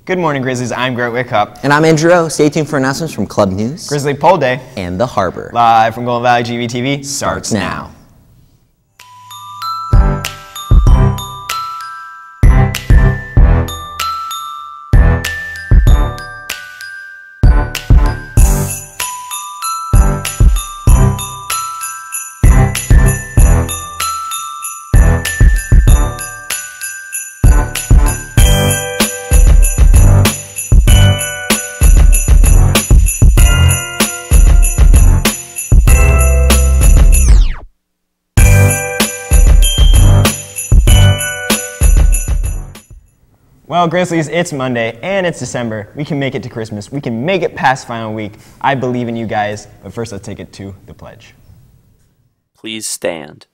Good morning, Grizzlies. I'm Witkop. And I'm Andrew. Stay tuned for announcements from Club News, Grizzly Poll Day, and the Harbor. Live from Golden Valley, GVTV starts now. Well, Grizzlies, it's Monday, and it's December. We can make it to Christmas. We can make it past final week. I believe in you guys, but first let's take it to the pledge. Please stand.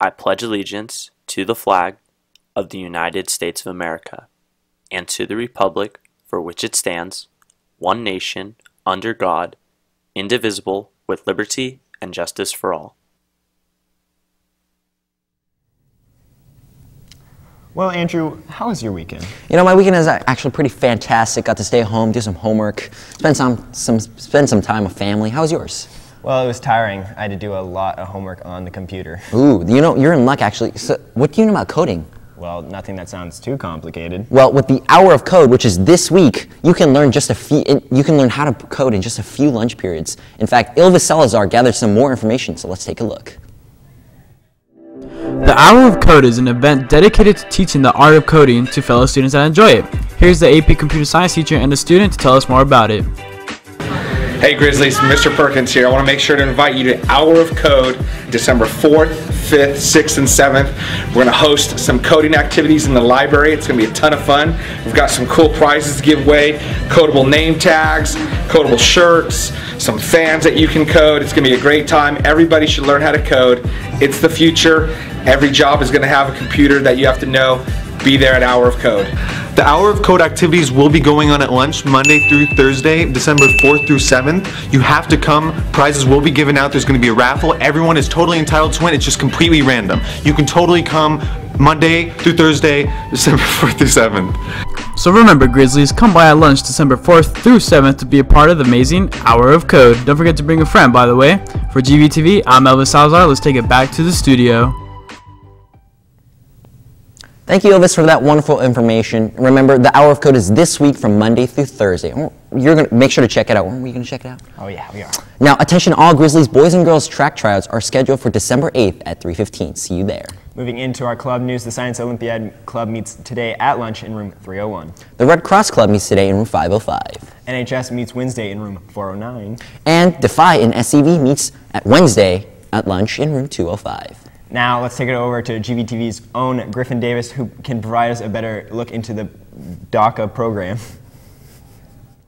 I pledge allegiance to the flag of the United States of America and to the republic for which it stands, one nation, under God, indivisible, with liberty and justice for all. Well, Andrew, how was your weekend? You know, my weekend is actually pretty fantastic. Got to stay home, do some homework, spend some time with family. How was yours? Well, it was tiring. I had to do a lot of homework on the computer. Ooh, you know, you're in luck, actually. So, what do you know about coding? Well, nothing that sounds too complicated. Well, with the Hour of Code, which is this week, you can learn how to code in just a few lunch periods. In fact, Ilva Salazar gathered some more information, so let's take a look. The Hour of Code is an event dedicated to teaching the art of coding to fellow students that enjoy it. Here's the AP Computer Science teacher and a student to tell us more about it. Hey Grizzlies, Mr. Perkins here. I want to make sure to invite you to Hour of Code, December 4th, 5th, 6th, and 7th. We're going to host some coding activities in the library. It's going to be a ton of fun. We've got some cool prizes to give away, codable name tags, codable shirts, some fans that you can code. It's going to be a great time. Everybody should learn how to code. It's the future. Every job is going to have a computer that you have to know. Be there at Hour of Code. The Hour of Code activities will be going on at lunch Monday through Thursday, December 4th through 7th. You have to come. Prizes will be given out. There's going to be a raffle. Everyone is totally entitled to win. It's just completely random. You can totally come Monday through Thursday, December 4th through 7th. So remember, Grizzlies, come by at lunch December 4th through 7th to be a part of the amazing Hour of Code. Don't forget to bring a friend, by the way. For GVTV, I'm Elvis Salazar. Let's take it back to the studio. Thank you, Elvis, for that wonderful information. Remember, the Hour of Code is this week from Monday through Thursday. You're going to make sure to check it out. When are we going to check it out? Oh, yeah, we are. Now, attention all Grizzlies boys and girls track tryouts are scheduled for December 8th at 3:15. See you there. Moving into our club news, the Science Olympiad Club meets today at lunch in room 301. The Red Cross Club meets today in room 505. NHS meets Wednesday in room 409. And Defy and SCV meets at Wednesday at lunch in room 205. Now let's take it over to GVTV's own Griffin Davis, who can provide us a better look into the DACA program.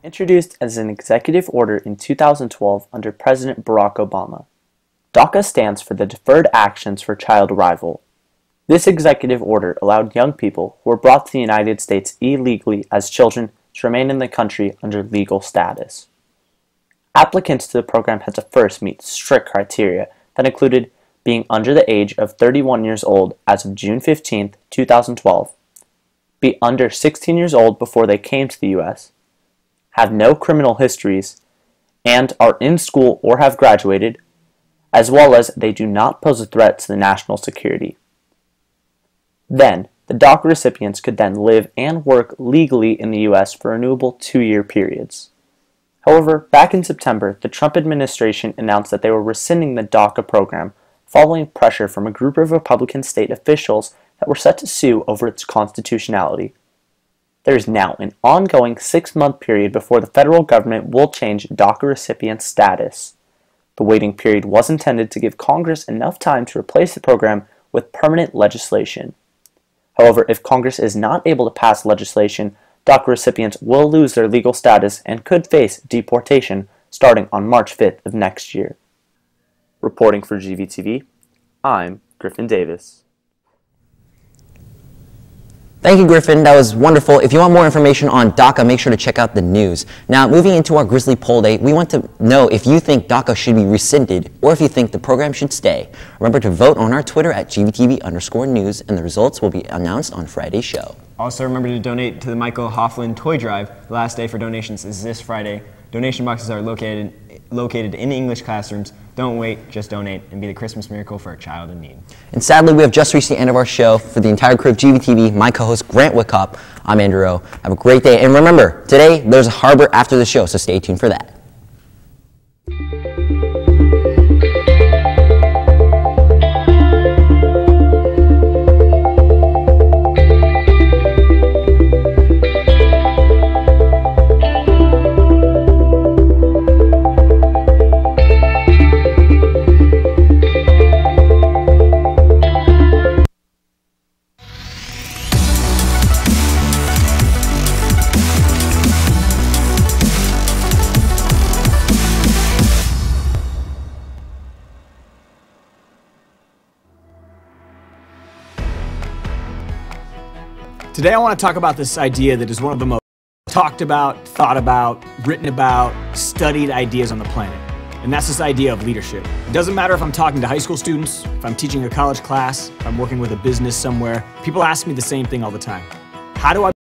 Introduced as an executive order in 2012 under President Barack Obama, DACA stands for the Deferred Actions for Child Arrival. This executive order allowed young people who were brought to the United States illegally as children to remain in the country under legal status. Applicants to the program had to first meet strict criteria that included being under the age of 31 years old as of June 15, 2012, be under 16 years old before they came to the U.S., have no criminal histories, and are in school or have graduated, as well as they do not pose a threat to the national security. Then, the DACA recipients could then live and work legally in the U.S. for renewable 2-year periods. However, back in September, the Trump administration announced that they were rescinding the DACA program following pressure from a group of Republican state officials that were set to sue over its constitutionality. There is now an ongoing 6-month period before the federal government will change DACA recipients' status. The waiting period was intended to give Congress enough time to replace the program with permanent legislation. However, if Congress is not able to pass legislation, DACA recipients will lose their legal status and could face deportation starting on March 5th of next year. Reporting for GVTV, I'm Griffin Davis. Thank you, Griffin. That was wonderful. If you want more information on DACA, make sure to check out the news. Now, moving into our Grizzly Poll Day, we want to know if you think DACA should be rescinded or if you think the program should stay. Remember to vote on our Twitter at GVTV_news, and the results will be announced on Friday's show. Also, remember to donate to the Michael Hoffman Toy Drive. The last day for donations is this Friday. Donation boxes are located in English classrooms. Don't wait, just donate and be the Christmas miracle for a child in need. And sadly, we have just reached the end of our show. For the entire crew of GVTV, my co-host Grant Witkop, I'm Andrew O. Have a great day. And remember, today there's a harbor after the show, so stay tuned for that. Today I want to talk about this idea that is one of the most talked about, thought about, written about, studied ideas on the planet. And that's this idea of leadership. It doesn't matter if I'm talking to high school students, if I'm teaching a college class, if I'm working with a business somewhere. People ask me the same thing all the time. How do I